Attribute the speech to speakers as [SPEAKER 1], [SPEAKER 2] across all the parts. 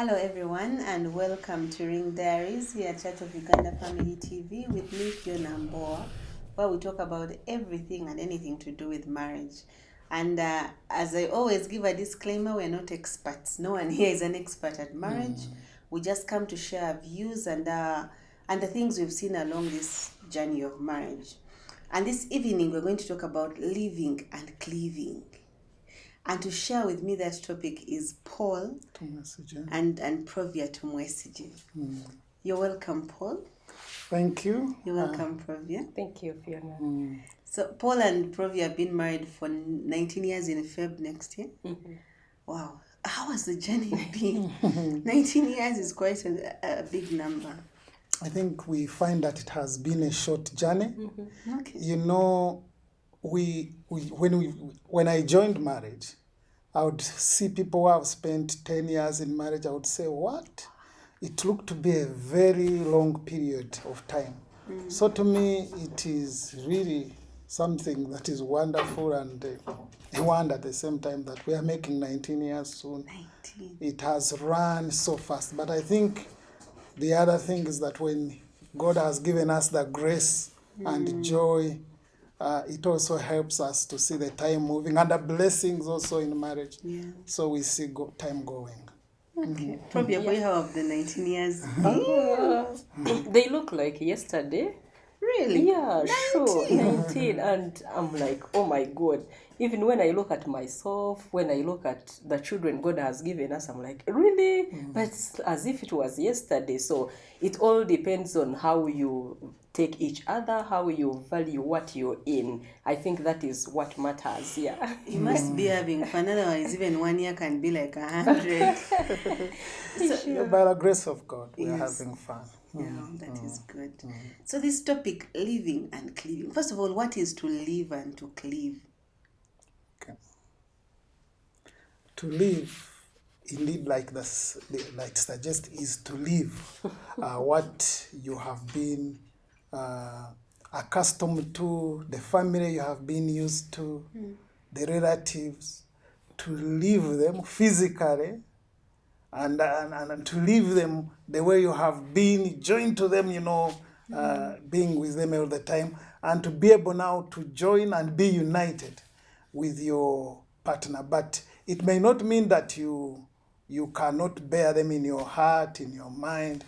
[SPEAKER 1] Hello everyone and welcome to Ring Diaries here at Church of Uganda Family TV with me, Phiona and Mbowa, where we talk about everything and anything to do with marriage. And as I always give a disclaimer, we're not experts. No one here is an expert at marriage. We just come to share our views and the things we've seen along this journey of marriage. And this evening we're going to talk about living and cleaving. And to share with me that topic is Paul and Provia Tumwesigye. You're welcome, Paul.
[SPEAKER 2] Thank you.
[SPEAKER 1] You're welcome, Provia.
[SPEAKER 3] Thank you, Phiona.
[SPEAKER 1] So Paul and Provia have been married for 19 years in Feb next year. Wow. How has the journey been? 19 years is quite a big number.
[SPEAKER 2] I think we find that it has been a short journey.
[SPEAKER 1] Okay.
[SPEAKER 2] You know, when I joined marriage, I would see people who have spent 10 years in marriage. I would say, what? It looked to be a very long period of time. So to me, it is really something that is wonderful and a wonder at the same time that we are making 19 years soon.
[SPEAKER 1] 19.
[SPEAKER 2] It has run so fast. But I think the other thing is that when God has given us the grace and joy, it also helps us to see the time moving and the blessings also in marriage.
[SPEAKER 1] Yeah.
[SPEAKER 2] So we see time going.
[SPEAKER 1] Okay. Provia, for you, how have the 19 years
[SPEAKER 3] They look like yesterday.
[SPEAKER 1] Really?
[SPEAKER 3] Yeah, sure. 19. And I'm like, oh my God. Even when I look at myself, when I look at the children God has given us, I'm like, really? But it's as if it was yesterday. So it all depends on how you take each other, how you value what you're in. I think that is what matters, yeah.
[SPEAKER 1] You must be having fun, otherwise even 1 year can be like 100.
[SPEAKER 2] By the grace of God, we are
[SPEAKER 1] Yes.
[SPEAKER 2] having fun.
[SPEAKER 1] Yeah, that is good. So this topic, living and cleaving. First of all, what is to live and to cleave?
[SPEAKER 2] Okay. To live, indeed, like it suggests, is to live what you have been accustomed to, the family you have been used to, the relatives, to live them physically, and to live them the way you have been joined to them, being with them all the time, and to be able now to join and be united with your partner. But it may not mean that you cannot bear them in your heart, in your mind.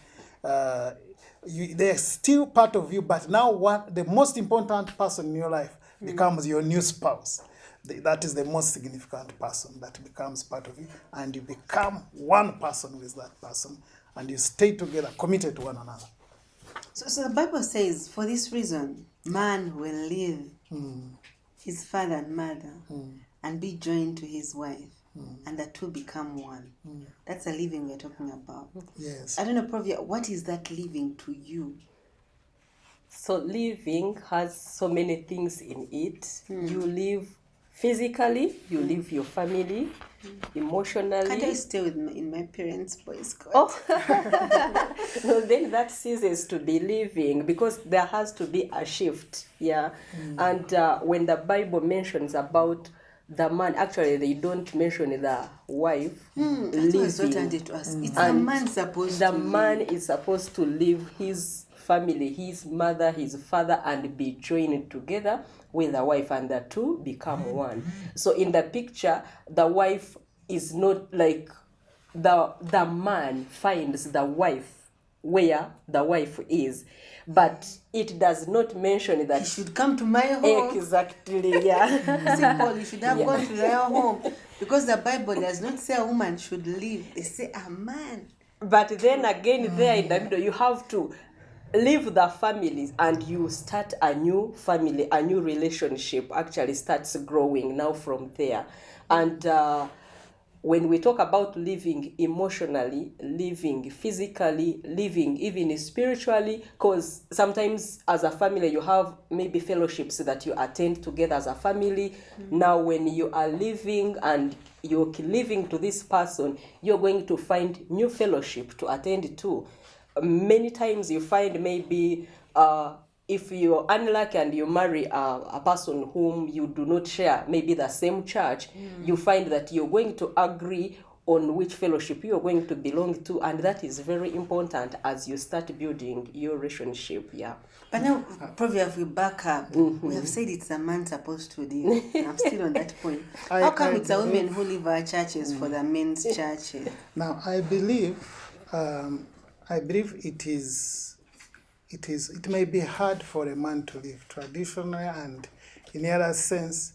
[SPEAKER 2] They're still part of you, but now the most important person in your life becomes your new spouse. That is the most significant person that becomes part of you, and you become one person with that person, and you stay together, committed to one another.
[SPEAKER 1] So the Bible says, for this reason, man will leave his father and mother and be joined to his wife, and the two become one. That's the living we're talking about.
[SPEAKER 2] Yes.
[SPEAKER 1] I don't know, Provia, what is that living to you?
[SPEAKER 3] So living has so many things in it. You live physically, you live your family, emotionally.
[SPEAKER 1] Can't I stay in my parents' boys' court?
[SPEAKER 3] Oh, no, then that ceases to be living because there has to be a shift, yeah. And when the Bible mentions about the man, actually they don't mention the wife
[SPEAKER 1] That's what I thought
[SPEAKER 3] living.
[SPEAKER 1] it was. It's the man supposed
[SPEAKER 3] The
[SPEAKER 1] to
[SPEAKER 3] man
[SPEAKER 1] live.
[SPEAKER 3] is supposed to leave his family, his mother, his father, and be joined together with the wife, and the two become one. So in the picture, the wife is not like the man finds the wife where the wife is, but it does not mention that
[SPEAKER 1] He should come to my home.
[SPEAKER 3] exactly, yeah.
[SPEAKER 1] Simple, you should have gone to their home. Because the Bible does not say a woman should leave. They say a man.
[SPEAKER 3] But then again, there in the middle, you have to leave the families and you start a new family, a new relationship actually starts growing now from there. And when we talk about living emotionally, living physically, living even spiritually, because sometimes as a family you have maybe fellowships that you attend together as a family. Now when you are living and you're living to this person, you're going to find new fellowship to attend to. Many times you find maybe if you're unlucky and you marry a person whom you do not share maybe the same church, you find that you're going to agree on which fellowship you are going to belong to, and that is very important as you start building your relationship. Yeah.
[SPEAKER 1] But now, Provia, if we back up, we have said it's a man supposed to live. I'm still on that point. How come it's a women who leave our churches for the men's churches?
[SPEAKER 2] Now, I believe it may be hard for a man to live traditionally, and in the other sense,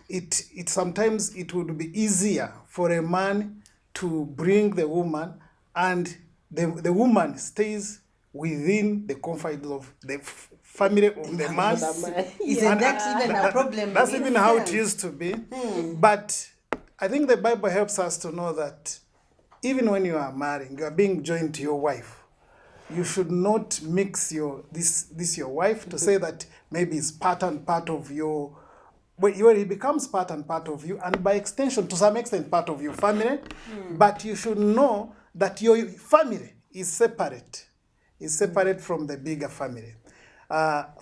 [SPEAKER 2] it sometimes it would be easier for a man to bring the woman, and the woman stays within the confines of the family of the man.
[SPEAKER 1] Isn't that even a problem?
[SPEAKER 2] That's even how it used to be. But I think the Bible helps us to know that even when you are marrying, you are being joined to your wife. You should not mix your wife to say that maybe it's part and part of your. Well, it becomes part and part of you, and by extension, to some extent, part of your family. But you should know that your family is separate from the bigger family.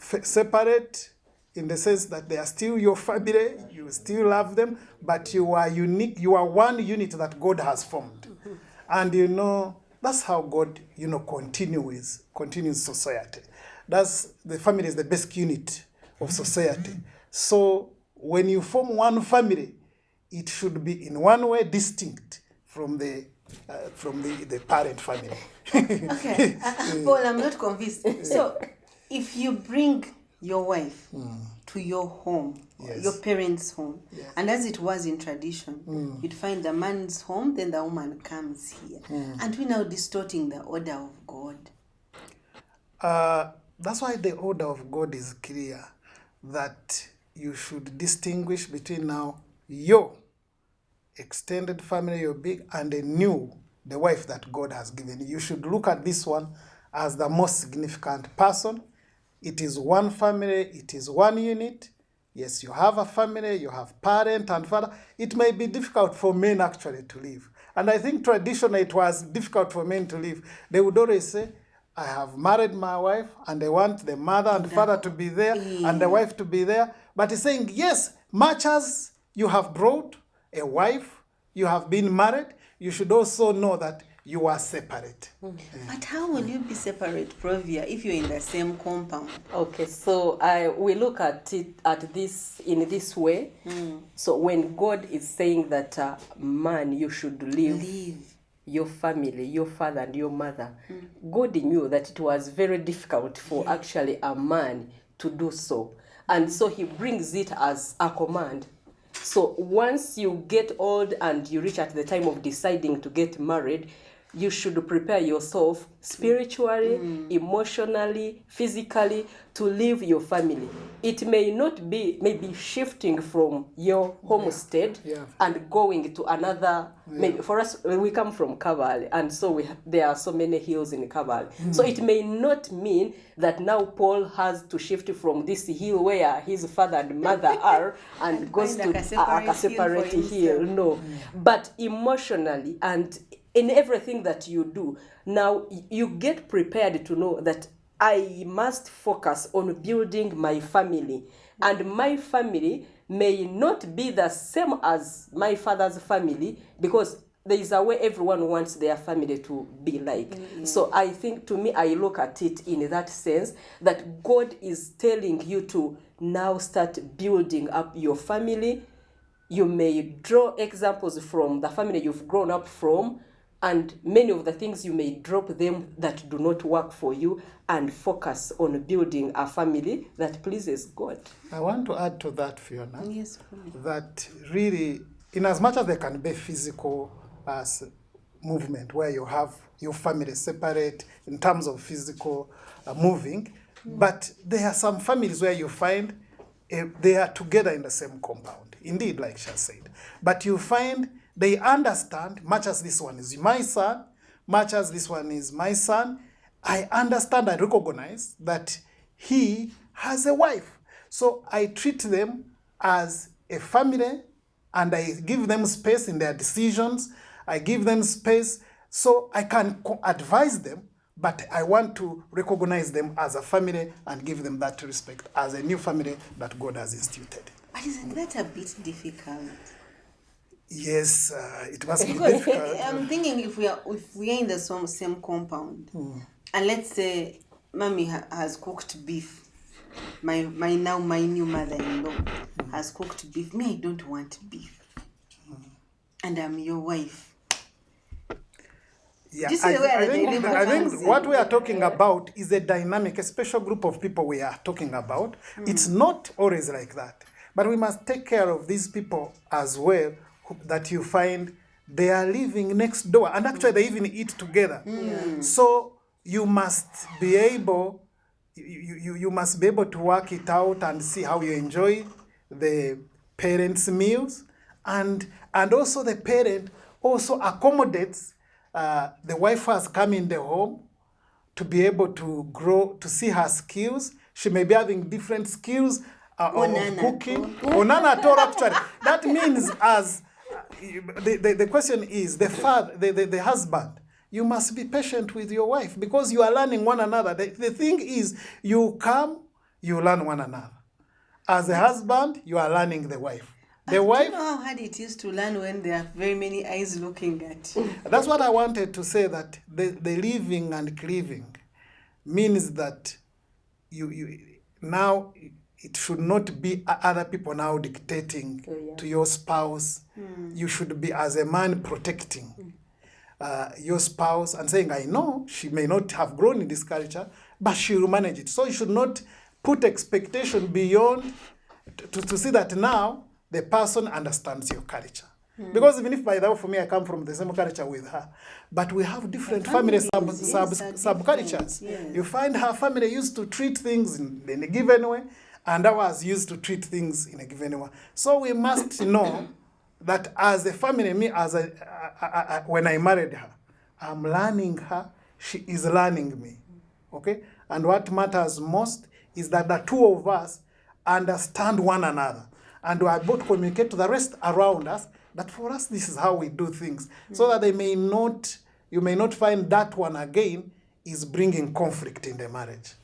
[SPEAKER 2] Separate in the sense that they are still your family, you still love them, but you are unique, you are one unit that God has formed. And that's how God, continues society. The family is the basic unit of society. So when you form one family, it should be in one way distinct from the parent family.
[SPEAKER 1] Okay, Paul, I'm not convinced. So, if you bring your wife to your home,
[SPEAKER 2] Yes.
[SPEAKER 1] your parents' home,
[SPEAKER 2] Yes.
[SPEAKER 1] and as it was in tradition, you'd find the man's home, then the woman comes here. And we're now distorting the order of God.
[SPEAKER 2] That's why the order of God is clear, that you should distinguish between now your extended family, your big, and the wife that God has given you. You should look at this one as the most significant person. It is one family, it is one unit. Yes, you have a family, you have parent and father. It may be difficult for men actually to live. And I think traditionally it was difficult for men to live. They would always say, I have married my wife and I want the mother and father to be there and the wife to be there. But he's saying, yes, much as you have brought a wife, you have been married, you should also know that you are separate.
[SPEAKER 1] But how will you be separate, Provia, if you're in the same compound?
[SPEAKER 3] Okay, so we look at it in this way. So when God is saying that man, you should leave your family, your father and your mother, God knew that it was very difficult for actually a man to do so. And so he brings it as a command. So once you get old and you reach at the time of deciding to get married, you should prepare yourself spiritually, emotionally, physically to leave your family. It may not be maybe shifting from your homestead and going to another. Maybe for us, we come from Kaval, and so there are so many hills in Kaval. So it may not mean that now Paul has to shift from this hill where his father and mother are and goes to a separate hill. No, but emotionally and in everything that you do, now you get prepared to know that I must focus on building my family. And my family may not be the same as my father's family, because there is a way everyone wants their family to be like. So I think, to me, I look at it in that sense, that God is telling you to now start building up your family. You may draw examples from the family you've grown up from, and many of the things you may drop them that do not work for you and focus on building a family that pleases God.
[SPEAKER 2] I want to add to that, Phiona,
[SPEAKER 1] Yes, please.
[SPEAKER 2] that really, in as much as there can be physical movement where you have your family separate in terms of physical moving, but there are some families where you find they are together in the same compound. Indeed, like Sha said. But you find they understand, much as this one is my son, much as this one is my son, I understand, I recognize that he has a wife. So I treat them as a family, and I give them space in their decisions. I give them space so I can advise them, but I want to recognize them as a family and give them that respect as a new family that God has instituted.
[SPEAKER 1] But isn't that a bit difficult?
[SPEAKER 2] Yes, it must be
[SPEAKER 1] Because
[SPEAKER 2] difficult.
[SPEAKER 1] I'm thinking if we are in the same compound, and let's say mommy has cooked beef, my new mother-in-law has cooked beef. Me, I don't want beef, and I'm your wife.
[SPEAKER 2] Yeah,
[SPEAKER 1] Do you see the way
[SPEAKER 2] I
[SPEAKER 1] the
[SPEAKER 2] think
[SPEAKER 1] dilemma
[SPEAKER 2] I
[SPEAKER 1] comes
[SPEAKER 2] think
[SPEAKER 1] in?
[SPEAKER 2] what we are talking about is a dynamic, a special group of people we are talking about. It's not always like that, but we must take care of these people as well. That you find they are living next door, and actually they even eat together. So you must be able, you must be able to work it out and see how you enjoy the parents' meals, and also the parent also accommodates the wife who has come in the home to be able to grow, to see her skills. She may be having different skills of cooking. Or none at all, actually. That means as the question is the father, the husband, you must be patient with your wife because you are learning one another. The thing is, you come, you learn one another. As a husband, you are learning the wife. The wife.
[SPEAKER 1] Do you know how hard it is to learn when there are very many eyes looking at you?
[SPEAKER 2] That's what I wanted to say, that the living and cleaving means that you now it should not be other people now dictating to your spouse. You should be, as a man, protecting your spouse and saying, I know she may not have grown in this culture, but she will manage it. So you should not put expectation beyond to see that now the person understands your culture. Because even if, by the way, for me, I come from the same culture with her, but we have different family subcultures.
[SPEAKER 1] Yes.
[SPEAKER 2] You find her family used to treat things in a given way, and ours used to treat things in a given way. So we must know that as a family, me, when I married her, I'm learning her, she is learning me. Okay? And what matters most is that the two of us understand one another, and we are both communicate to the rest around us that for us this is how we do things, so that you may not find that one again is bringing conflict in the marriage.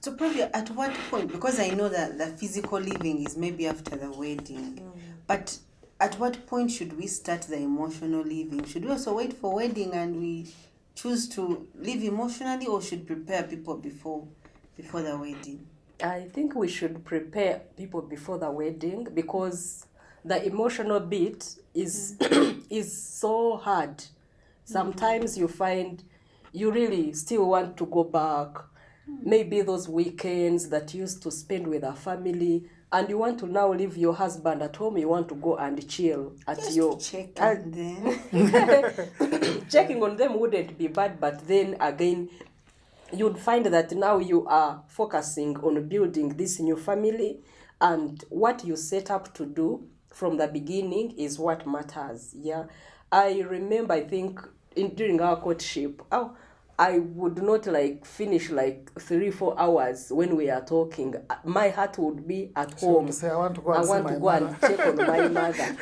[SPEAKER 1] So Provia, at what point, because I know that the physical living is maybe after the wedding, but at what point should we start the emotional living? Should we also wait for wedding and we choose to live emotionally, or should prepare people before the wedding?
[SPEAKER 3] I think we should prepare people before the wedding, because the emotional bit is is so hard. Sometimes you find you really still want to go back. Maybe those weekends that you used to spend with our family, and you want to now leave your husband at home. You want to go and chill at
[SPEAKER 1] Just
[SPEAKER 3] your
[SPEAKER 1] to check on them.
[SPEAKER 3] checking on them wouldn't be bad, but then again, you'd find that now you are focusing on building this new family, and what you set up to do from the beginning is what matters. Yeah, I remember, I think during our courtship, I would not finish 3-4 hours when we are talking. My heart would be at home.
[SPEAKER 2] Say, I want to go and see my
[SPEAKER 3] go
[SPEAKER 2] mother.
[SPEAKER 3] and check on my mother.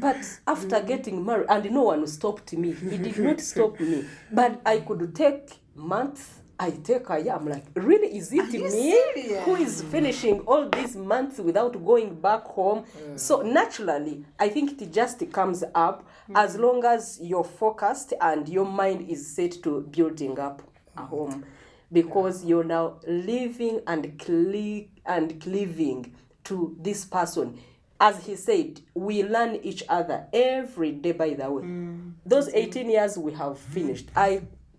[SPEAKER 3] But after getting married, and no one stopped me. He did not stop me. But I could take months. I take a year. I'm like, really? Is it me
[SPEAKER 1] serious?
[SPEAKER 3] who is finishing all these months without going back home? So naturally, I think it just comes up as long as you're focused and your mind is set to building up a home, because you're now living and cleaving to this person. As he said, we learn each other every day, by the way. Those 18 years we have finished.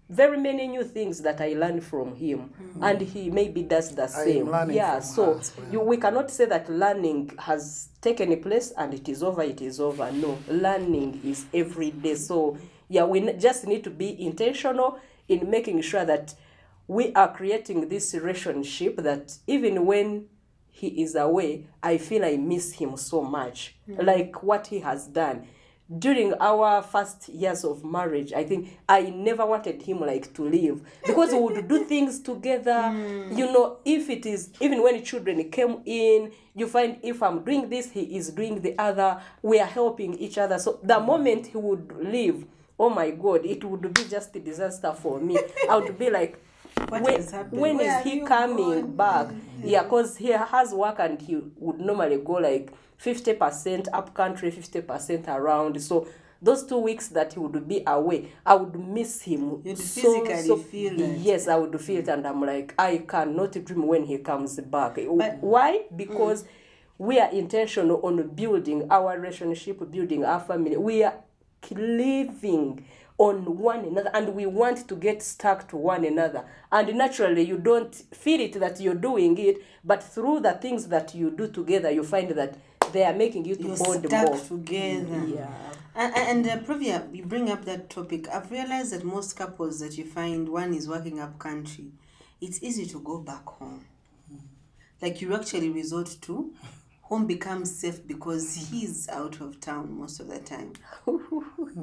[SPEAKER 3] Very many new things that I learned from him, and he maybe does the same. Yeah, so we cannot say that learning has taken place and it is over. No, learning is every day. So yeah, we just need to be intentional in making sure that we are creating this relationship that even when he is away, I feel I miss him so much, like what he has done. During our first years of marriage, I think I never wanted him to leave, because we would do things together. If it is, even when children came in, you find if I'm doing this, he is doing the other. We are helping each other. So the moment he would leave, oh my God, it would be just a disaster for me. I would be like,
[SPEAKER 1] What has happened?
[SPEAKER 3] when
[SPEAKER 1] Where
[SPEAKER 3] is
[SPEAKER 1] have
[SPEAKER 3] he
[SPEAKER 1] you
[SPEAKER 3] coming
[SPEAKER 1] gone?
[SPEAKER 3] back? Yeah, because he has work and he would normally go like 50% up country, 50% around. So those 2 weeks that he would be away, I would miss him.
[SPEAKER 1] You'd
[SPEAKER 3] so
[SPEAKER 1] physically feel that.
[SPEAKER 3] yes, I would feel it, and I'm like, I cannot dream when he comes back. Why? Because we are intentional on building our relationship, building our family. We are living on one another, and we want to get stuck to one another. And naturally, you don't feel it that you're doing it, but through the things that you do together, you find that they are making you to
[SPEAKER 1] You're
[SPEAKER 3] bond
[SPEAKER 1] stuck
[SPEAKER 3] more.
[SPEAKER 1] together.
[SPEAKER 3] Yeah.
[SPEAKER 1] And Provia, you bring up that topic. I've realized that most couples that you find, one is working up country, it's easy to go back home. Like you actually resort to home becomes safe because he's out of town most of the time.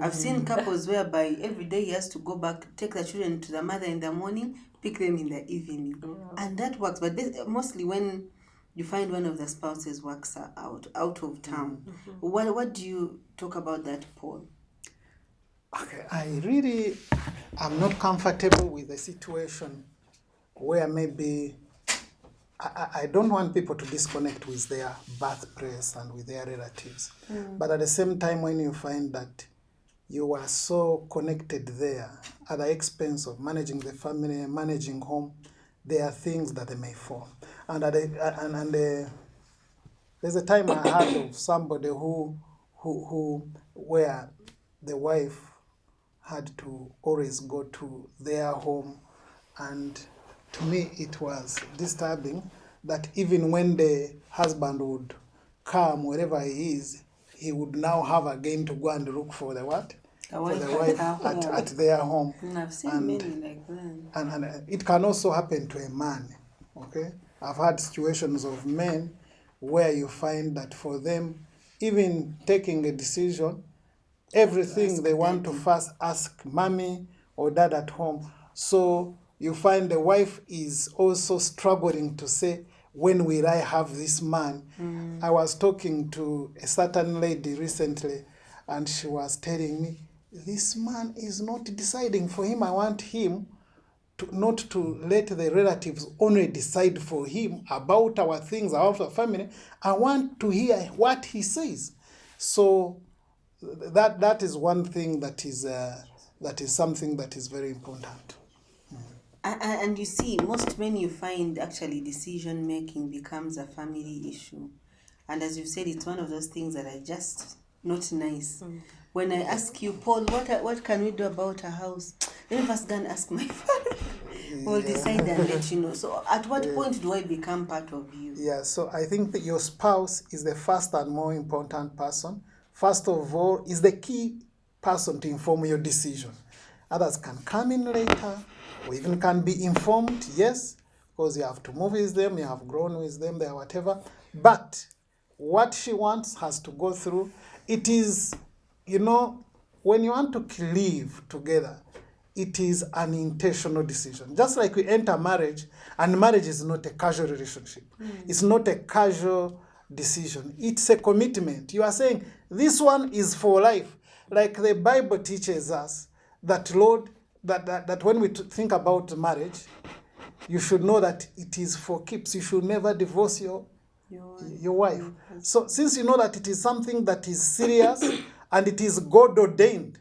[SPEAKER 1] I've seen couples whereby every day he has to go back, take the children to the mother in the morning, pick them in the evening. And that works. But mostly when you find one of the spouses works out of town. What do you talk about that, Paul?
[SPEAKER 2] Okay, I'm not comfortable with the situation where maybe I don't want people to disconnect with their birthplace and with their relatives. But at the same time, when you find that you are so connected there at the expense of managing the family, managing home, there are things that they may fall. And there's a time I heard of somebody who where the wife had to always go to their home, and to me it was disturbing that even when the husband would come wherever he is, he would now have again to go and look for the what? For the wife at their home.
[SPEAKER 1] And I've seen many like that.
[SPEAKER 2] And it can also happen to a man, okay? I've had situations of men where you find that for them, even taking a decision, everything they want to first ask mommy or dad at home. So you find the wife is also struggling to say, when will I have this man? I was talking to a certain lady recently, and she was telling me, this man is not deciding for him. I want him not to let the relatives only decide for him about our things, about our family. I want to hear what he says. So that is one thing that is something that is very important.
[SPEAKER 1] And you see, most men you find actually decision making becomes a family issue. And as you said, it's one of those things that are just not nice. When I ask you, Paul, what can we do about a house? Let me first go and ask my father. We'll decide and let you know. So at what point do I become part of you?
[SPEAKER 2] Yeah, so I think that your spouse is the first and more important person. First of all, is the key person to inform your decision. Others can come in later, or even can be informed, yes, because you have to move with them, you have grown with them, they are whatever. But what she wants has to go through. It is, when you want to live together, it is an intentional decision. Just like we enter marriage, and marriage is not a casual relationship. It's not a casual decision. It's a commitment. You are saying, this one is for life. Like the Bible teaches us that, Lord, that when we think about marriage, you should know that it is for keeps. You should never divorce your wife. So since you know that it is something that is serious and it is God ordained,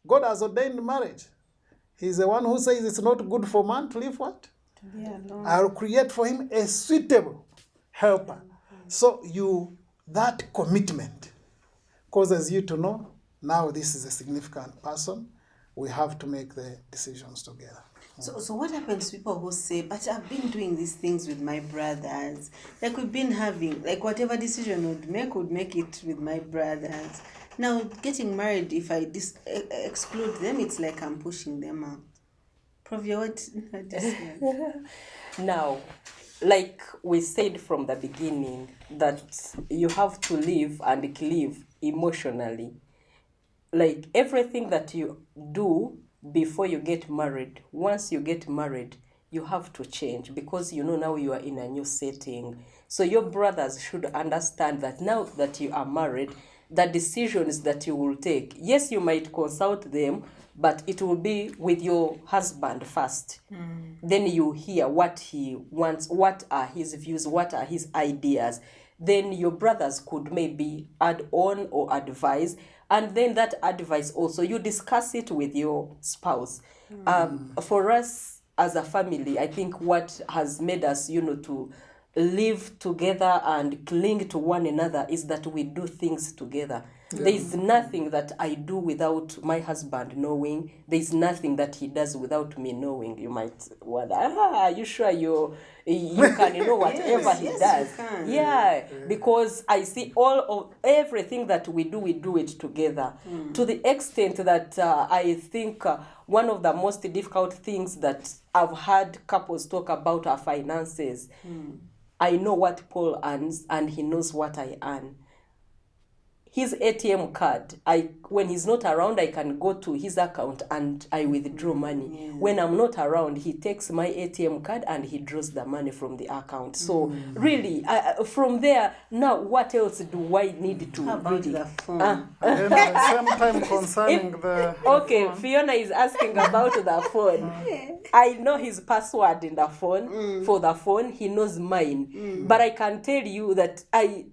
[SPEAKER 2] God has ordained marriage. He's the one who says it's not good for man to live what?
[SPEAKER 1] To be alone.
[SPEAKER 2] I'll create for him a suitable helper. So that commitment causes you to know, now this is a significant person. We have to make the decisions together.
[SPEAKER 1] So what happens to people who say, but I've been doing these things with my brothers. Like we've been having, like whatever decision would make it with my brothers. Now, getting married, if I exclude them, it's like I'm pushing them out. Provia, what do you say?
[SPEAKER 3] Now, like we said from the beginning, that you have to live and live emotionally. Like everything that you do before you get married, once you get married, you have to change because now you are in a new setting. So your brothers should understand that now that you are married, the decisions that you will take, yes, you might consult them, but it will be with your husband first. Then you hear what he wants, what are his views, what are his ideas. Then your brothers could maybe add on or advise, and then that advice also you discuss it with your spouse. For us as a family, I think what has made us, to live together and cling to one another is that we do things together. There is nothing that I do without my husband knowing. There is nothing that he does without me knowing. You might wonder, are you sure you can know whatever he does?
[SPEAKER 1] You can.
[SPEAKER 3] Yeah, because I see everything that we do it together. To the extent that I think one of the most difficult things that I've had couples talk about are finances. I know what Paul earns and he knows what I earn. His ATM card, when he's not around, I can go to his account and I withdraw money. When I'm not around, he takes my ATM card and he draws the money from the account. So really, from there, now what else do I need to
[SPEAKER 1] How about
[SPEAKER 3] really?
[SPEAKER 1] the phone?
[SPEAKER 2] And then at the same time concerning the
[SPEAKER 3] Okay, Phiona is asking about the phone. I know his password in the phone. For the phone, he knows mine. But I can tell you that I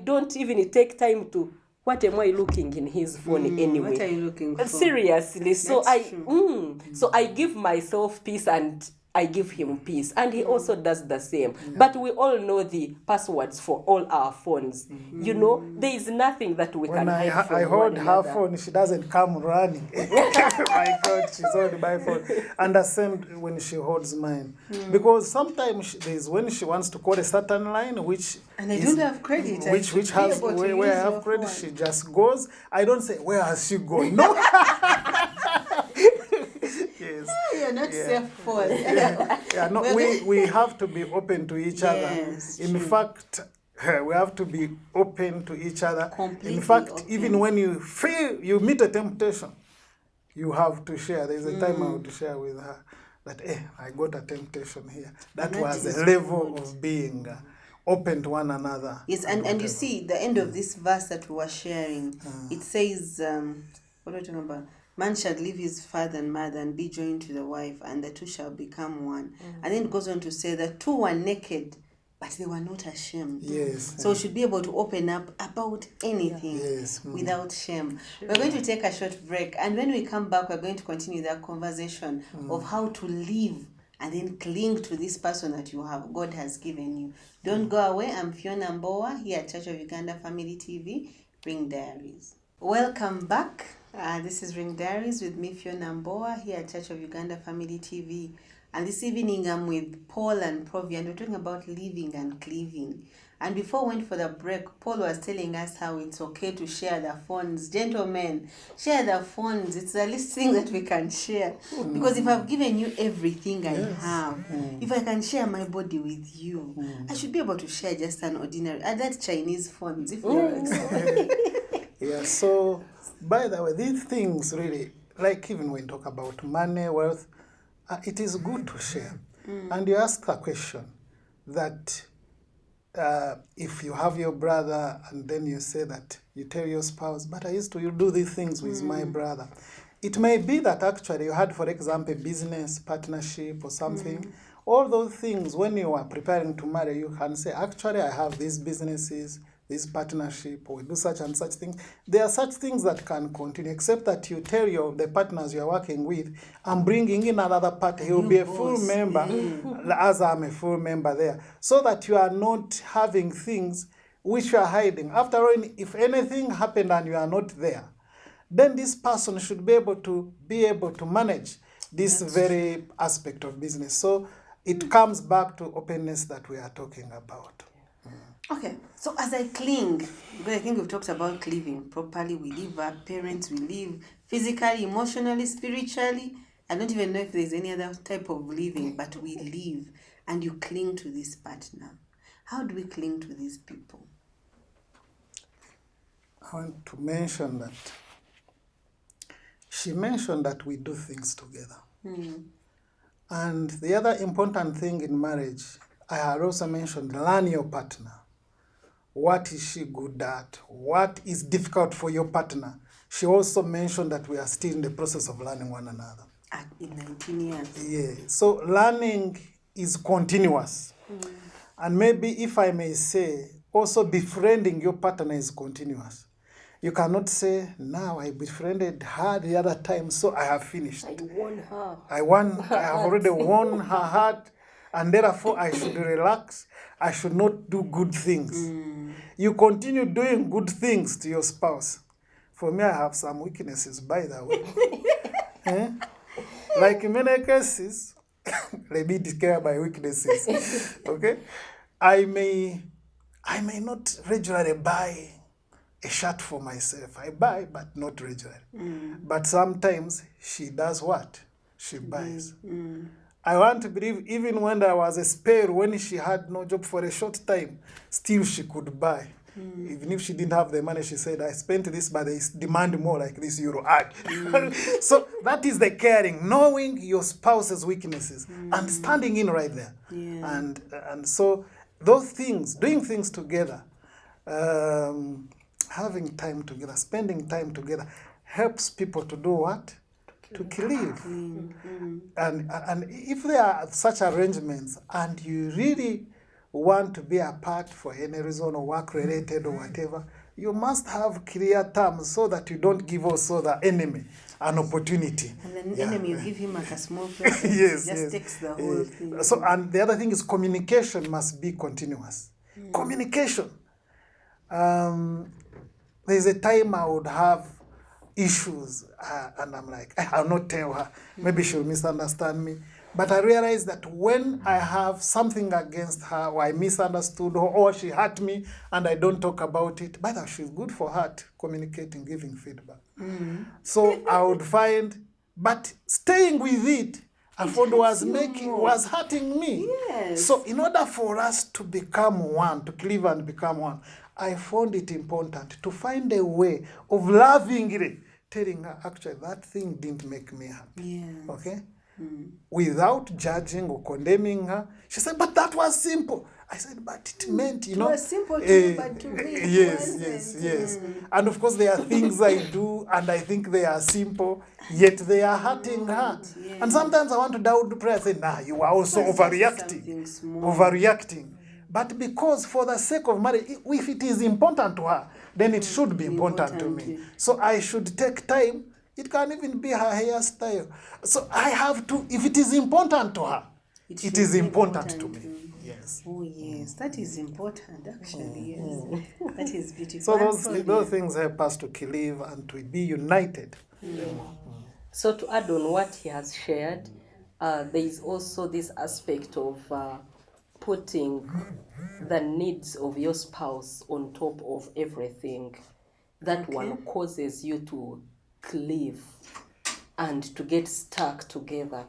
[SPEAKER 3] don't even take time to, what am I looking in his phone anyway?
[SPEAKER 1] What are you looking for?
[SPEAKER 3] Seriously. So
[SPEAKER 1] That's true.
[SPEAKER 3] so I give myself peace and I give him peace, and he also does the same. But we all know the passwords for all our phones. There is nothing that we
[SPEAKER 2] when
[SPEAKER 3] can
[SPEAKER 2] I
[SPEAKER 3] hide from
[SPEAKER 2] hold
[SPEAKER 3] one
[SPEAKER 2] her
[SPEAKER 3] another.
[SPEAKER 2] phone, she doesn't come running. My God, she's holding my phone. And the same when she holds mine. Because sometimes there's when she wants to call a certain line, which
[SPEAKER 1] And I don't have credit. I
[SPEAKER 2] which
[SPEAKER 1] should be
[SPEAKER 2] has
[SPEAKER 1] able to
[SPEAKER 2] where
[SPEAKER 1] use
[SPEAKER 2] I have
[SPEAKER 1] your
[SPEAKER 2] credit,
[SPEAKER 1] phone.
[SPEAKER 2] she just goes. I don't say where has she gone. No. Yes.
[SPEAKER 1] You're not safe for
[SPEAKER 2] Yeah, no, we have to be open to each other.
[SPEAKER 1] Yes,
[SPEAKER 2] In fact, we have to be open to each other.
[SPEAKER 1] Completely
[SPEAKER 2] In fact,
[SPEAKER 1] open.
[SPEAKER 2] even when you feel you meet a temptation, you have to share. There's a time I would share with her that, I got a temptation here. That
[SPEAKER 1] And that
[SPEAKER 2] was
[SPEAKER 1] is
[SPEAKER 2] a level of being open to one another.
[SPEAKER 1] Yes, and you see, the end of this verse that we were sharing, it says, what are we talking about? Man shall leave his father and mother and be joined to the wife, and the two shall become one. And then it goes on to say the two were naked, but they were not ashamed.
[SPEAKER 2] Yes.
[SPEAKER 1] So we should be able to open up about anything
[SPEAKER 2] Yes.
[SPEAKER 1] without shame. We're going to take a short break, and when we come back, we're going to continue that conversation of how to live and then cling to this person that God has given you. Don't go away. I'm Phiona Mbowa here at Church of Uganda Family TV, Ring Diaries. Welcome back. This is Ring Diaries with me, Phiona Mbowa, here at Church of Uganda Family TV. And this evening I'm with Paul and Provia, and we're talking about living and cleaving. And before we went for the break, Paul was telling us how it's okay to share the phones. Gentlemen, share the phones. It's the least thing that we can share. Because if I've given you everything I have, if I can share my body with you, I should be able to share just an ordinary, that Chinese phones. If
[SPEAKER 2] Yeah, so by the way, these things really, like even when we talk about money, wealth, it is good to share. And you ask a question that if you have your brother and then you say that you tell your spouse, but I used to do these things with my brother. It may be that actually you had, for example, business partnership or something. All those things, when you are preparing to marry, you can say, actually, I have these businesses, this partnership, or we do such and such things. There are such things that can continue, except that you tell the partners you are working with, I'm bringing in another party. He will be a full member, as I'm a full member there, so that you are not having things which you are hiding. After all, if anything happened and you are not there, then this person should be able to manage this very aspect of business. So it comes back to openness that we are talking about.
[SPEAKER 1] Okay, so as I cling, because I think we've talked about cleaving properly. We live our parents, we live physically, emotionally, spiritually. I don't even know if there's any other type of living, but we live, and you cling to this partner. How do we cling to these people?
[SPEAKER 2] I want to mention that she mentioned that we do things together. And the other important thing in marriage, I had also mentioned, learn your partner. What is she good at? What is difficult for your partner? she also mentioned that we are still in the process of learning one another.
[SPEAKER 1] In 19 years.
[SPEAKER 2] Yeah. So learning is continuous. And maybe, if I may say, also befriending your partner is continuous. You cannot say, now I befriended her the other time, so I have finished.
[SPEAKER 3] I won her.
[SPEAKER 2] I have already won her heart, and therefore I should relax. I should not do good things. You continue doing good things to your spouse. For me, I have some weaknesses, by the way. Like in many cases, let me declare my weaknesses. Okay? I may not regularly buy a shirt for myself. I buy, but not regularly. But sometimes she does what? She buys. I want to believe even when there was a spare, when she had no job for a short time, still she could buy. Even if she didn't have the money, she said, I spent this, but they demand more, like this euro. So that is the caring, knowing your spouse's weaknesses and standing in right there.
[SPEAKER 1] Yeah.
[SPEAKER 2] And so those things, doing things together, having time together, spending time together, helps people to do what? To cleave. And if there are such arrangements and you really want to be apart for any reason or work related or whatever, you must have clear terms so that you don't give also the enemy an opportunity.
[SPEAKER 1] And the enemy, you give him like a small present.
[SPEAKER 2] Yes,
[SPEAKER 1] He just
[SPEAKER 2] yes.
[SPEAKER 1] takes the whole thing.
[SPEAKER 2] So, and the other thing is communication must be continuous. Communication. There's a time I would have issues, and I'm like, I'll not tell her. Maybe she'll misunderstand me. But I realize that when I have something against her, or I misunderstood her, or she hurt me, and I don't talk about it, by the way, she's good for her, communicating, giving feedback. So I would find, but staying with it, I found was hurting me.
[SPEAKER 1] Yes.
[SPEAKER 2] So in order for us to become one, to cleave and become one, I found it important to find a way of lovingly telling her, actually, that thing didn't make me happy.
[SPEAKER 1] Yes.
[SPEAKER 2] Okay? Without judging or condemning her. She said, but that was simple. I said, but it meant,
[SPEAKER 1] It was simple to you, but to me it
[SPEAKER 2] yes,
[SPEAKER 1] wasn't.
[SPEAKER 2] yes. And of course, there are things I do, and I think they are simple, yet they are hurting her.
[SPEAKER 1] Yeah.
[SPEAKER 2] And sometimes I want to doubt the prayer. I say, nah, you are also
[SPEAKER 1] It was just
[SPEAKER 2] overreacting.
[SPEAKER 1] something small.
[SPEAKER 2] Overreacting. But because for the sake of marriage, if it is important to her, then it should be important to me. So I should take time. It can even be her hairstyle. So I have to, if it is important to her, it is important to me. Yes.
[SPEAKER 1] Oh yes, that is important actually. Yes, that is beautiful.
[SPEAKER 2] So those things help us to cleave and to be united.
[SPEAKER 3] So to add on what he has shared, there is also this aspect of putting the needs of your spouse on top of everything. That one causes you to cleave and to get stuck together.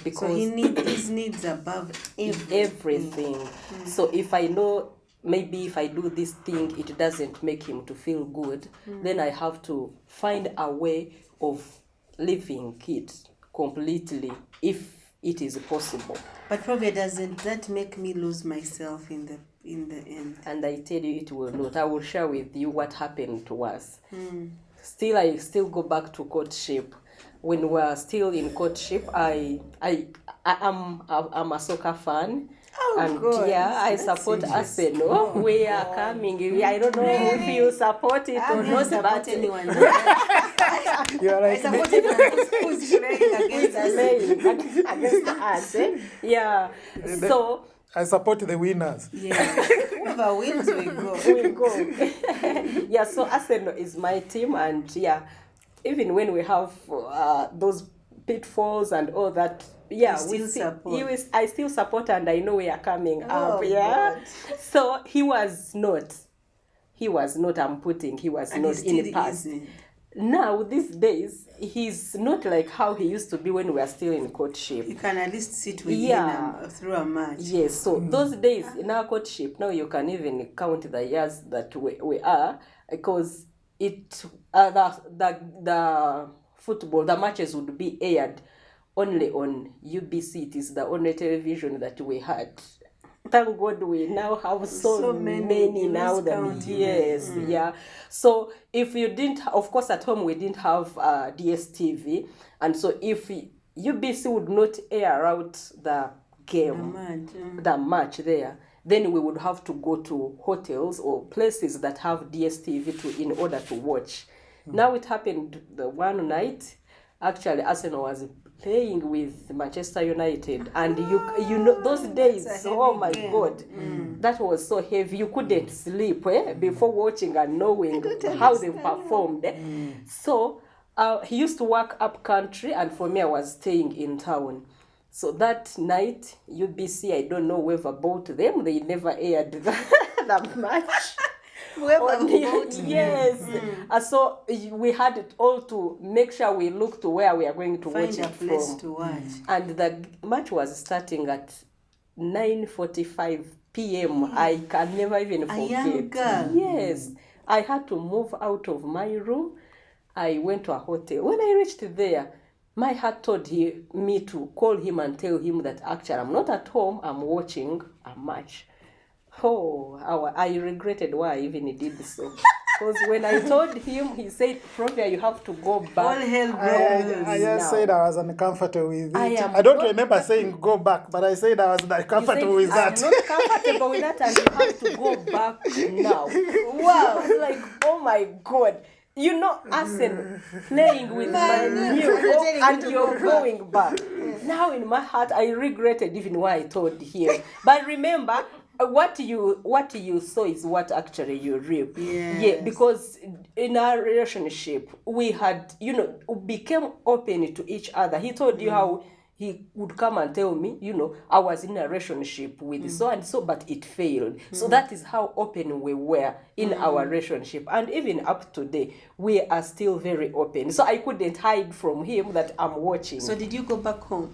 [SPEAKER 3] Because
[SPEAKER 1] So his needs above
[SPEAKER 3] everything. So if I know maybe if I do this thing, it doesn't make him to feel good, then I have to find a way of living it completely if it is possible.
[SPEAKER 1] But Provia, doesn't that make me lose myself in the end?
[SPEAKER 3] And I tell you, it will not. I will share with you what happened to us. I still go back to courtship. When we are still in courtship, I'm a soccer fan.
[SPEAKER 1] Oh,
[SPEAKER 3] and
[SPEAKER 1] God.
[SPEAKER 3] I
[SPEAKER 1] That's
[SPEAKER 3] support
[SPEAKER 1] interesting.
[SPEAKER 3] Arsenal. We are coming. I don't know if you support it
[SPEAKER 1] I
[SPEAKER 3] or
[SPEAKER 1] don't
[SPEAKER 3] not,
[SPEAKER 1] support
[SPEAKER 3] but
[SPEAKER 1] anyone.
[SPEAKER 2] You are
[SPEAKER 1] I
[SPEAKER 2] like
[SPEAKER 1] support anyone who's playing against us.
[SPEAKER 3] playing against us. Yeah. So
[SPEAKER 2] I support the winners.
[SPEAKER 1] Yeah. Whoever wins, we go.
[SPEAKER 3] we go. Yeah, so Arsenal is my team, and yeah, even when we have those pitfalls and all that, yeah, I still support, and I know we are coming up. Yeah.
[SPEAKER 1] God.
[SPEAKER 3] So he was not. He was not
[SPEAKER 1] And
[SPEAKER 3] not
[SPEAKER 1] he
[SPEAKER 3] in the
[SPEAKER 1] still
[SPEAKER 3] past.
[SPEAKER 1] isn't.
[SPEAKER 3] Now these days he's not like how he used to be when we were still in courtship.
[SPEAKER 1] You can at least sit with
[SPEAKER 3] Yeah.
[SPEAKER 1] him through a match.
[SPEAKER 3] Yes, so those days in our courtship, now you can even count the years that we are, because it the football, the matches would be aired only on UBC. It is the only television that we had. thank God we now have so many
[SPEAKER 1] you
[SPEAKER 3] now
[SPEAKER 1] lose
[SPEAKER 3] that
[SPEAKER 1] count,
[SPEAKER 3] yes, yeah. So if you didn't, of course, at home we didn't have DSTV, and so if UBC would not air out the game, the match there, then we would have to go to hotels or places that have DSTV in order to watch. Now it happened the one night, actually Arsenal was playing with Manchester United, and you know those days, oh my God, that was so heavy. You couldn't sleep before watching and knowing how they performed. So he used to work up country, and for me I was staying in town. So that night, UBC, I don't know whoever bought them, they never aired the match. Yes. So we had it all to make sure we look to where we are going to watch it from.
[SPEAKER 1] To watch.
[SPEAKER 3] And the match was starting at 9:45 p.m. I can never even forget.
[SPEAKER 1] A young girl.
[SPEAKER 3] Yes. I had to move out of my room. I went to a hotel. When I reached there, my heart told me to call him and tell him that actually I'm not at home, I'm watching a match. Oh, I regretted why I even did so. Because when I told him, he said, Provia, you have to go back.
[SPEAKER 1] All hell broke
[SPEAKER 2] I just said I was uncomfortable with it.
[SPEAKER 3] I
[SPEAKER 2] don't remember saying go back, but I said I was uncomfortable with that.
[SPEAKER 3] I'm not comfortable with that, and you have to go back now. Wow. I was like, oh my God. You know, Arsenal playing with Man U, and you're going back. Now in my heart, I regretted even why I told him. But remember, what you saw is what actually you reap.
[SPEAKER 1] Yes.
[SPEAKER 3] Yeah, because in our relationship, we had, became open to each other. He told you how he would come and tell me, I was in a relationship with so and so, but it failed. So that is how open we were in our relationship. And even up to today, we are still very open. So I couldn't hide from him that I'm watching.
[SPEAKER 1] So did you go back home?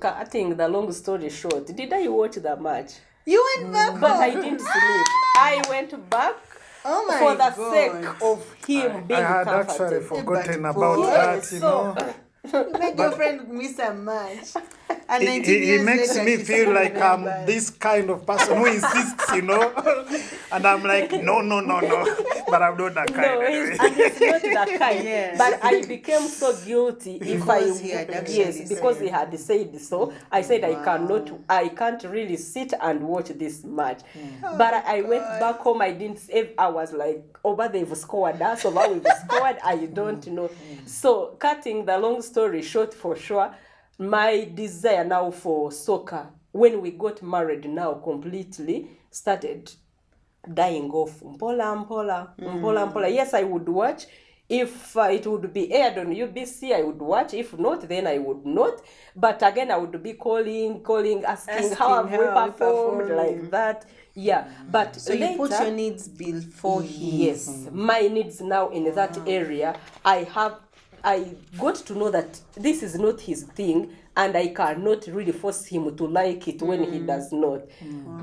[SPEAKER 3] Cutting the long story short, did I watch the match?
[SPEAKER 1] You went back home?
[SPEAKER 3] But I didn't sleep. I went back for the sake of him being
[SPEAKER 2] I had
[SPEAKER 3] comfortable.
[SPEAKER 2] actually forgotten about
[SPEAKER 3] Yes,
[SPEAKER 2] that,
[SPEAKER 3] so-
[SPEAKER 1] You made your friend miss a match. And 19
[SPEAKER 2] He
[SPEAKER 1] years
[SPEAKER 2] makes
[SPEAKER 1] later,
[SPEAKER 2] me
[SPEAKER 1] she
[SPEAKER 2] feel
[SPEAKER 1] still
[SPEAKER 2] like I'm
[SPEAKER 1] remembers.
[SPEAKER 2] this kind of person who insists, And I'm like, no. But I'm not that kind.
[SPEAKER 3] No,
[SPEAKER 2] anyway.
[SPEAKER 3] he's not that kind.
[SPEAKER 1] Yes.
[SPEAKER 3] But I became so guilty
[SPEAKER 1] Because he had actually
[SPEAKER 3] because
[SPEAKER 1] said.
[SPEAKER 3] he had said so. I said I can't really sit and watch this match. But I went back home. I was like, over they've scored us, over we've scored. I don't know. So cutting the long story short, for sure, my desire now for soccer, when we got married now, completely started dying off. Mpola. Yes, I would watch. If it would be aired on UBC, I would watch. If not, then I would not. But again, I would be calling, asking how have we performed, like that. Yeah, but
[SPEAKER 1] So
[SPEAKER 3] later,
[SPEAKER 1] you put your needs before him.
[SPEAKER 3] yes, my needs now in that area, I got to know that this is not his thing, and I cannot really force him to like it when he does not.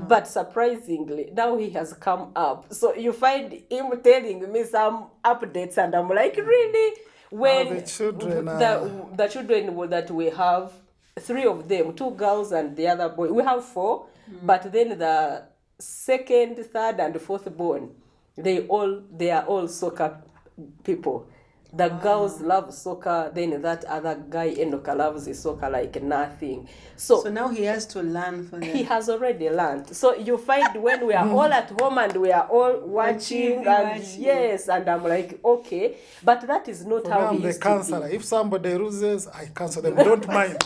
[SPEAKER 3] But surprisingly, now he has come up. So you find him telling me some updates, and I'm like, really? When
[SPEAKER 2] the children
[SPEAKER 3] the children that we have, 3 of them, 2 girls and the other boy. We have 4, but then the second, third, and fourth born, they are all soccer people. The girls love soccer, then that other guy, Enoka, loves soccer like nothing. So
[SPEAKER 1] now he has to learn for
[SPEAKER 3] he
[SPEAKER 1] them.
[SPEAKER 3] has already learned. So you find when we are all at home and we are all watching, yes, and I'm like, okay, but that is not how
[SPEAKER 2] I'm
[SPEAKER 3] he
[SPEAKER 2] the
[SPEAKER 3] used
[SPEAKER 2] counselor.
[SPEAKER 3] to be.
[SPEAKER 2] If somebody loses, I counsel them. Don't mind.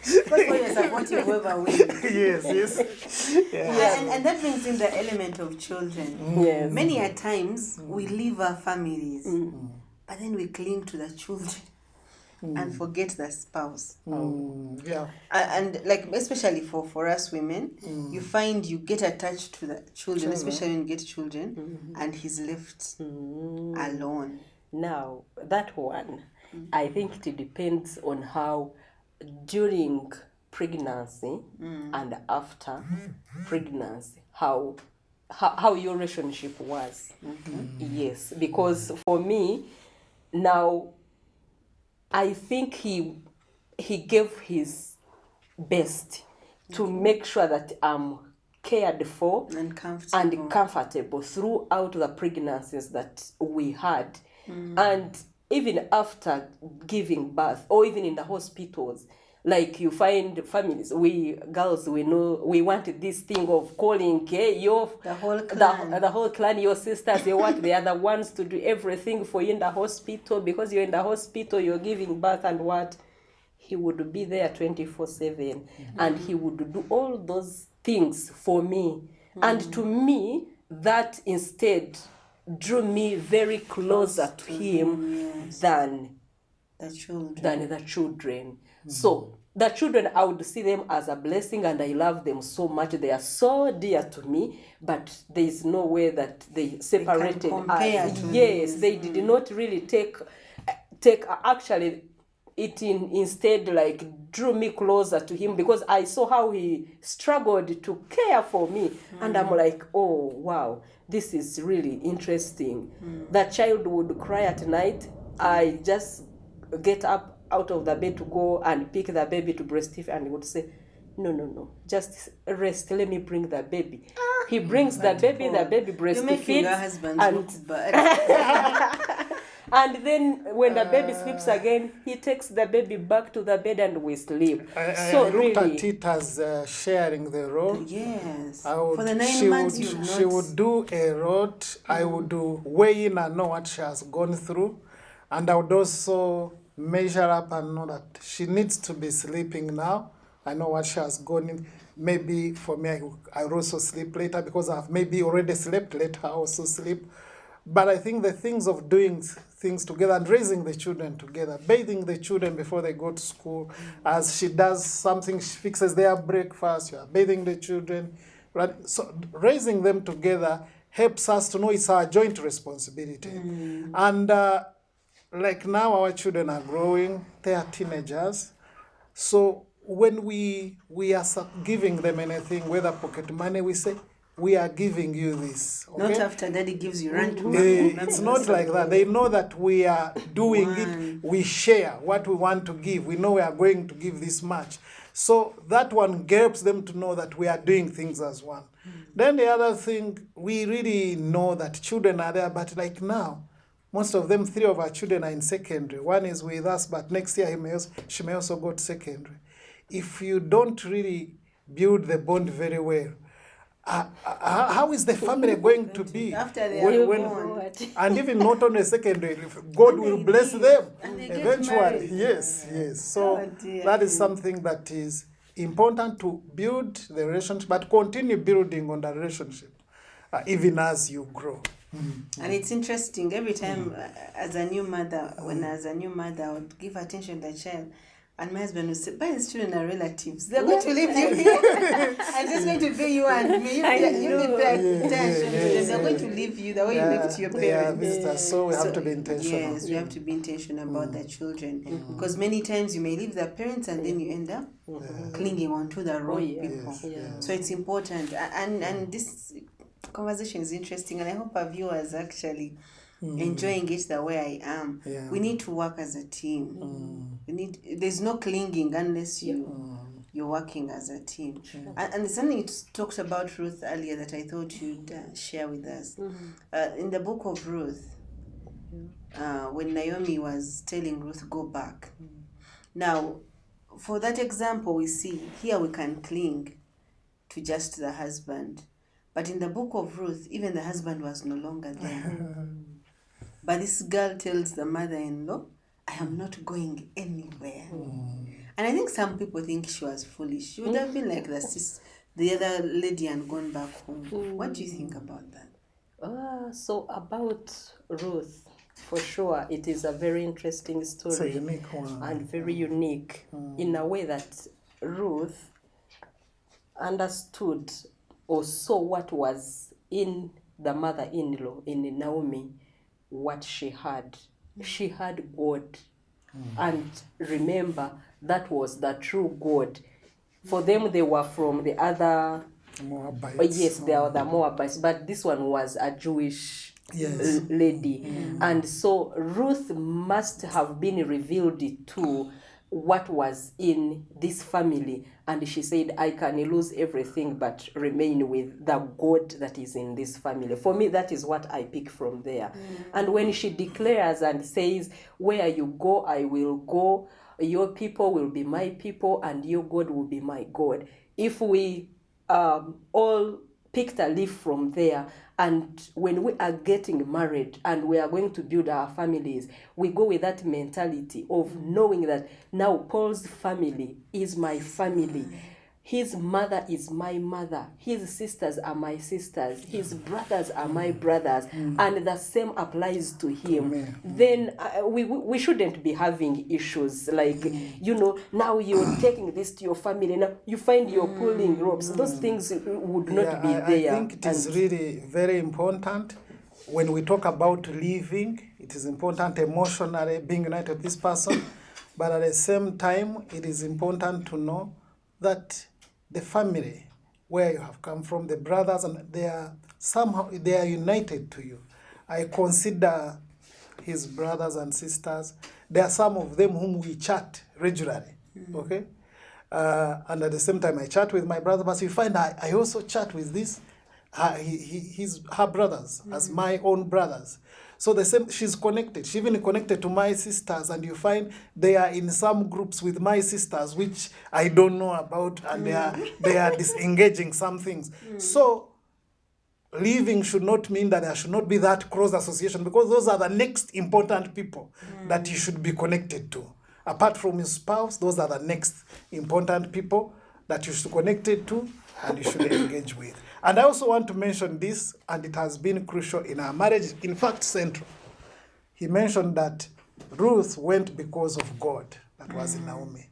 [SPEAKER 1] Because you're supporting whoever wins.
[SPEAKER 2] yes. Yeah.
[SPEAKER 1] And that brings in the element of children.
[SPEAKER 3] Yes.
[SPEAKER 1] Many a times we leave our families, but then we cling to the children and forget the spouse.
[SPEAKER 2] Yeah.
[SPEAKER 1] And like especially for us women, you find you get attached to the children, especially when you get children, and he's left alone.
[SPEAKER 3] Now, that one, I think it depends on how during pregnancy and after pregnancy, how your relationship was. Yes, because for me, now, I think he gave his best to make sure that I'm cared for
[SPEAKER 1] And comfortable.
[SPEAKER 3] throughout the pregnancies that we had. And even after giving birth, or even in the hospitals, like you find families, we girls, we know, we want this thing of calling, okay,
[SPEAKER 1] The whole clan.
[SPEAKER 3] the whole clan, your sisters, they want the other ones to do everything for you in the hospital, because you're in the hospital, you're giving birth, and what? He would be there 24/7, and he would do all those things for me. And to me, that instead drew me very closer to him,
[SPEAKER 1] yes.
[SPEAKER 3] than
[SPEAKER 1] The
[SPEAKER 3] the children. So the children, I would see them as a blessing, and I love them so much. They are so dear to me, but there is no way that they separated
[SPEAKER 1] compare
[SPEAKER 3] us.
[SPEAKER 1] to
[SPEAKER 3] Yes,
[SPEAKER 1] this.
[SPEAKER 3] they did not really take actually it instead like drew me closer to him, because I saw how he struggled to care for me. And I'm like, oh wow, this is really interesting. The child would cry at night, I just get up out of the bed to go and pick the baby to breastfeed, and he would say, no, just rest, let me bring the baby. He brings the baby
[SPEAKER 1] You're making
[SPEAKER 3] breastfeeds,
[SPEAKER 1] your husband
[SPEAKER 3] and
[SPEAKER 1] look bad.
[SPEAKER 3] and then when the baby sleeps again, he takes the baby back to the bed and we sleep.
[SPEAKER 2] I
[SPEAKER 3] So
[SPEAKER 2] looked
[SPEAKER 3] really,
[SPEAKER 2] at it as sharing the role.
[SPEAKER 1] Yes.
[SPEAKER 2] I would,
[SPEAKER 1] For the 9
[SPEAKER 2] she
[SPEAKER 1] months,
[SPEAKER 2] would,
[SPEAKER 1] you would
[SPEAKER 2] she
[SPEAKER 1] not.
[SPEAKER 2] would do a lot. I would do weigh in and know what she has gone through, and I would also measure up and know that she needs to be sleeping now. I know what she has gone in. Maybe for me, I will also sleep later because I've maybe already slept. Let her also sleep. But I think the things of doing things together and raising the children together, bathing the children before they go to school, as she does something, she fixes their breakfast, you are bathing the children, right? So raising them together helps us to know it's our joint responsibility. And like now our children are growing, they are teenagers. So when we are giving them anything, whether pocket money, we say, we are giving you this. Okay?
[SPEAKER 1] Not after daddy gives you run to mommy.
[SPEAKER 2] It's not like that. They know that we are doing it. We share what we want to give. We know we are going to give this much. So that one helps them to know that we are doing things as one. Then the other thing, we really know that children are there, but like now, most of them, 3 of our children are in secondary. One is with us, but next year she may also go to secondary. If you don't really build the bond very well, how is the family going to be
[SPEAKER 1] After they are
[SPEAKER 2] when,
[SPEAKER 1] born.
[SPEAKER 2] and even not only secondary, God will bless them
[SPEAKER 1] And they get
[SPEAKER 2] eventually.
[SPEAKER 1] married.
[SPEAKER 2] Yes. So
[SPEAKER 1] Oh, dear.
[SPEAKER 2] that is something that is important to build the relationship, but continue building on the relationship even as you grow.
[SPEAKER 1] And it's interesting, every time as a new mother, I would give attention to the child. And my husband would say, but his children are relatives. They're going to leave you here. I'm just going to do you and me. You need pay attention to them. They're going to leave you the way you left your
[SPEAKER 2] They are
[SPEAKER 1] parents.
[SPEAKER 2] visitors, so we have to be intentional.
[SPEAKER 1] Yes, we have to be intentional about the children. Because many times you may leave the parents and then you end up clinging onto the wrong people.
[SPEAKER 3] Yes.
[SPEAKER 1] So it's important. And this conversation is interesting, and I hope our viewers actually enjoying it the way I am.
[SPEAKER 2] Yeah.
[SPEAKER 1] We need to work as a team. There's no clinging unless you're working as a team. And there's something you talked about Ruth earlier that I thought you'd share with us. In the book of Ruth, when Naomi was telling Ruth, go back. Now, for that example, we see here we can cling to just the husband. But in the book of Ruth, even the husband was no longer there. But this girl tells the mother-in-law, I am not going anywhere. And I think some people think she was foolish. She would have been like the other lady and gone back home. What do you think about that?
[SPEAKER 3] So about Ruth, for sure, it is a very interesting story.
[SPEAKER 2] It's a unique one.
[SPEAKER 3] And very unique in a way that Ruth understood or saw what was in the mother-in-law, in Naomi, what she had. She had God. And remember, that was the true God. For them, they were from the other...
[SPEAKER 2] Moabites.
[SPEAKER 3] Yes, they are the Moabites, but this one was a Jewish lady. And so Ruth must have been revealed to what was in this family, and she said, I can lose everything but remain with the God that is in this family. For me, that is what I pick from there. And when she declares and says, where you go, I will go, your people will be my people, and your God will be my God. If we all picked a leaf from there, and when we are getting married and we are going to build our families, we go with that mentality of knowing that now Paul's family is my family. His mother is my mother. His sisters are my sisters. His brothers are my brothers. And the same applies to him. Then we shouldn't be having issues like, now you're taking this to your family. Now you find you're pulling ropes. Those things would not be there.
[SPEAKER 2] I think it is really very important when we talk about living. It is important emotionally being united with this person. But at the same time, it is important to know that the family where you have come from, the brothers, and they are united to you. I consider his brothers and sisters. There are some of them whom we chat regularly, okay? And at the same time, I chat with my brother, but you find I also chat with her brothers as my own brothers. So the same, she's connected. She even connected to my sisters, and you find they are in some groups with my sisters, which I don't know about, and they are disengaging some things. So living should not mean that there should not be that close association, because those are the next important people that you should be connected to. Apart from your spouse, those are the next important people that you should be connected to and you should engage with. And I also want to mention this, and it has been crucial in our marriage, in fact, central. He mentioned that Ruth went because of God. That was in Naomi.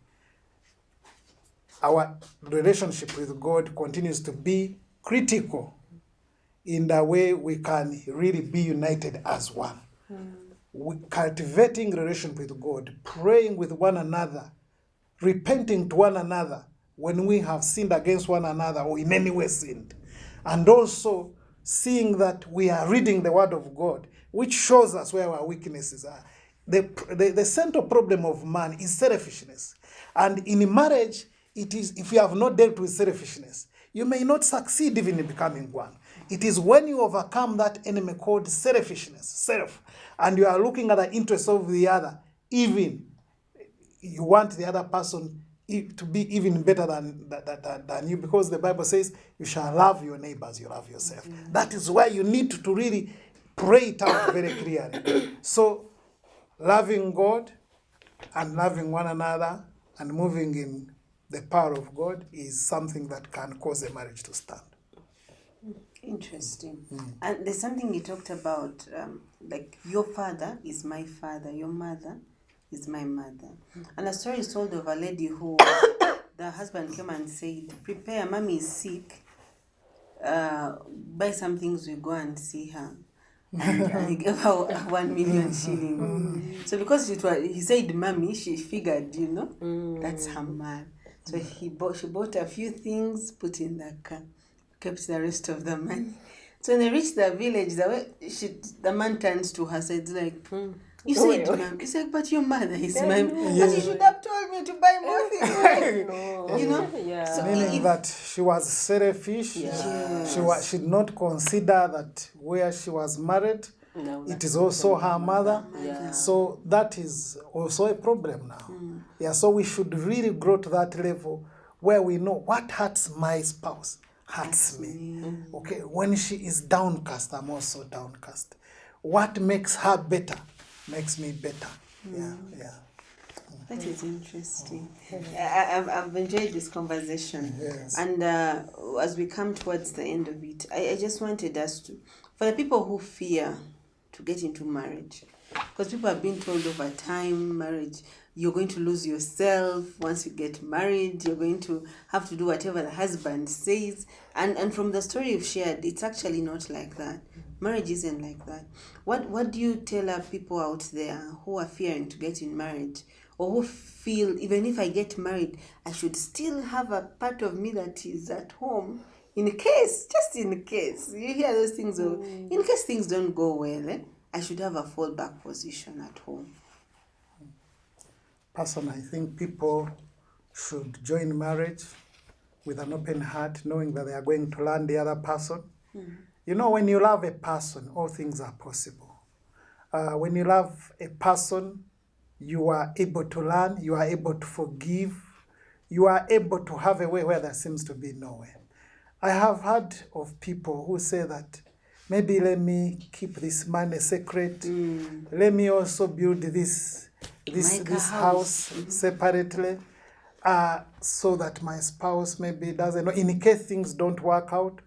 [SPEAKER 2] Our relationship with God continues to be critical in the way we can really be united as one. Cultivating relationship with God, praying with one another, repenting to one another when we have sinned against one another or in any way sinned. And also seeing that we are reading the Word of God, which shows us where our weaknesses are. The central problem of man is selfishness. And in marriage, it is, if you have not dealt with selfishness, you may not succeed even in becoming one. It is when you overcome that enemy called selfishness, self, and you are looking at the interests of the other, even you want the other person to be even better than you, because the Bible says you shall love your neighbors, you love yourself. That is why you need to really pray it out very clearly. So loving God and loving one another and moving in the power of God is something that can cause a marriage to stand.
[SPEAKER 1] Interesting. And there's something you talked about, like your father is my father, your mother is my mother. And a story is told of a lady who the husband came and said, prepare, mommy is sick, buy some things, we go and see her. And he gave her 1 million shillings. So because he said mommy, she figured, that's her man. So she bought a few things, put in the car, kept the rest of the money. So when they reached the village, the man turns to her, said like, you said, ma'am. He's like, but your mother is my mom. But you should have told me to buy more things.
[SPEAKER 3] Yeah.
[SPEAKER 1] So
[SPEAKER 2] Meaning that she was selfish.
[SPEAKER 1] Yes.
[SPEAKER 2] She did not consider that where she was married, it is also her mother.
[SPEAKER 3] Yeah.
[SPEAKER 2] So that is also a problem now. Yeah, so we should really grow to that level where we know what hurts my spouse hurts me. Okay, when she is downcast, I'm also downcast. What makes her better makes me better. Yeah.
[SPEAKER 1] That is interesting. I've enjoyed this conversation.
[SPEAKER 2] Yes.
[SPEAKER 1] And as we come towards the end of it, I just wanted us to, for the people who fear to get into marriage, because people have been told over time, marriage, you're going to lose yourself once you get married, you're going to have to do whatever the husband says. And from the story you've shared, it's actually not like that. Marriage isn't like that. What do you tell people out there who are fearing to get in marriage, or who feel, even if I get married, I should still have a part of me that is at home, just in case. You hear those things, in case things don't go well, I should have a fallback position at home.
[SPEAKER 2] person, I think people should join marriage with an open heart, knowing that they are going to learn the other person. You know, when you love a person, all things are possible. When you love a person, you are able to learn, you are able to forgive, you are able to have a way where there seems to be no way. I have heard of people who say that, maybe let me keep this man a secret, let me also build this house separately, so that my spouse maybe doesn't know, in case things don't work out.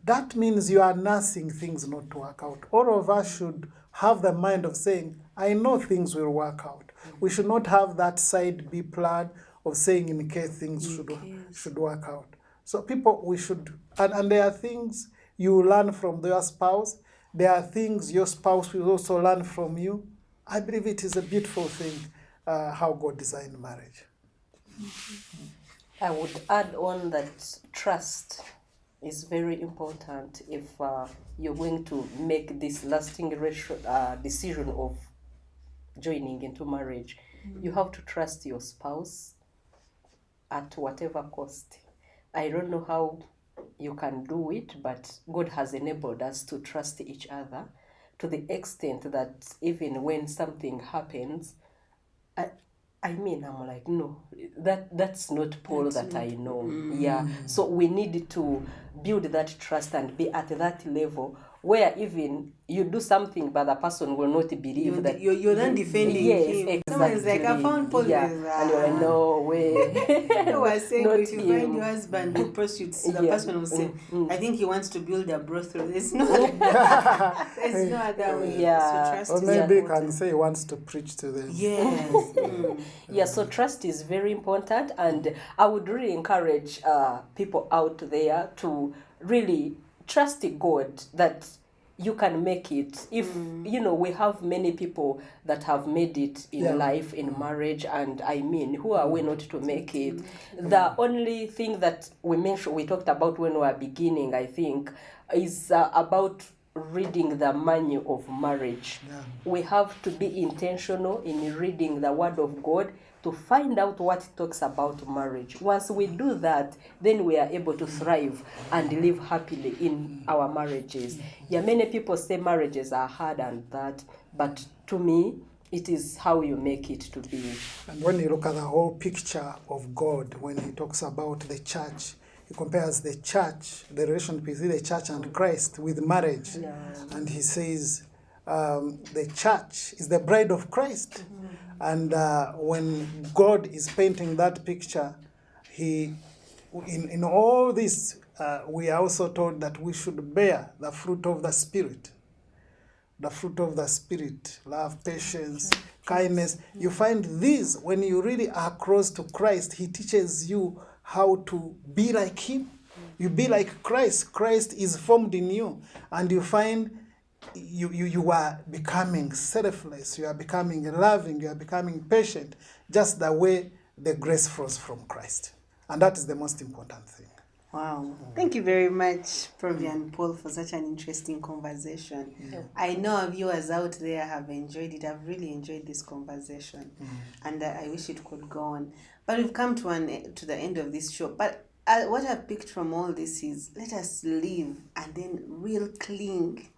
[SPEAKER 2] That means you are nursing things not to work out. All of us should have the mind of saying, I know things will work out. We should not have that side B plan of saying in case things should work out. So people, we should, and there are things you learn from your spouse. There are things your spouse will also learn from you. I believe it is a beautiful thing, how God designed marriage.
[SPEAKER 3] I would add on that trust is very important if you're going to make this lasting decision of joining into marriage. You have to trust your spouse at whatever cost. I don't know how you can do it, but God has enabled us to trust each other to the extent that even when something happens, I'm like, no, that's not Paul that I know. Yeah. So we need to build that trust and be at that level where even you do something, but the person will not believe that
[SPEAKER 1] you're not defending him.
[SPEAKER 3] Exactly.
[SPEAKER 1] Someone's like, I found Paul.
[SPEAKER 3] Yeah. And you're like, no way.
[SPEAKER 1] I was saying,
[SPEAKER 3] Not
[SPEAKER 1] if you
[SPEAKER 3] him.
[SPEAKER 1] find your husband with prostitutes, the
[SPEAKER 3] Yeah.
[SPEAKER 1] person will say, I think he wants to build a brothel. There's no other way.
[SPEAKER 3] Yeah.
[SPEAKER 1] So trust
[SPEAKER 2] Or
[SPEAKER 1] is
[SPEAKER 2] maybe he can
[SPEAKER 1] important.
[SPEAKER 2] say he wants to preach to them.
[SPEAKER 1] Yes.
[SPEAKER 3] Yeah, so trust is very important, and I would really encourage people out there to really trust God that you can make it. If we have many people that have made it in life, in marriage, and who are we not to make it? The only thing that we talked about when we were beginning, I think, is about reading the manual of marriage. We have to be intentional in reading the Word of God to find out what it talks about marriage. Once we do that, then we are able to thrive and live happily in our marriages. Yeah, many people say marriages are hard and that, but to me, it is how you make it to be.
[SPEAKER 2] And when you look at the whole picture of God, when he talks about the church, he compares the church, the relationship between the church and Christ with marriage.
[SPEAKER 3] Yeah.
[SPEAKER 2] And he says the church is the bride of Christ. And when God is painting that picture, in all this, we are also told that we should bear the fruit of the Spirit. The fruit of the Spirit, love, patience, kindness. You find these, when you really are close to Christ, he teaches you how to be like him. You be like Christ. Christ is formed in you. And you find you are becoming selfless. You are becoming loving. You are becoming patient. Just the way the grace flows from Christ. And that is the most important thing.
[SPEAKER 1] Wow. Thank you very much, Provia and Paul, for such an interesting conversation. I know our viewers out there have enjoyed it. I've really enjoyed this conversation. And I wish it could go on. But we've come to the end of this show. But what I've picked from all this is, let us live and then real cling.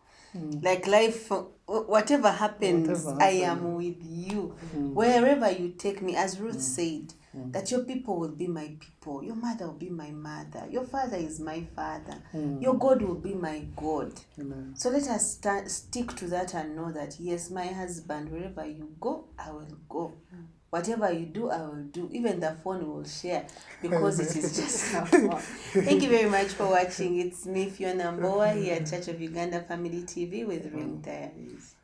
[SPEAKER 1] Like life, whatever happens, I am with you. Wherever you take me, as Ruth said, that your people will be my people, your mother will be my mother, your father is my father, your God will be my God.
[SPEAKER 2] Amen.
[SPEAKER 1] So let us stick to that and know that, yes, my husband, wherever you go, I will go. Whatever you do, I will do. Even the phone will share, because it is just our phone. Thank you very much for watching. It's me, Phiona Mbowa, here at Church of Uganda Family TV with Diaries.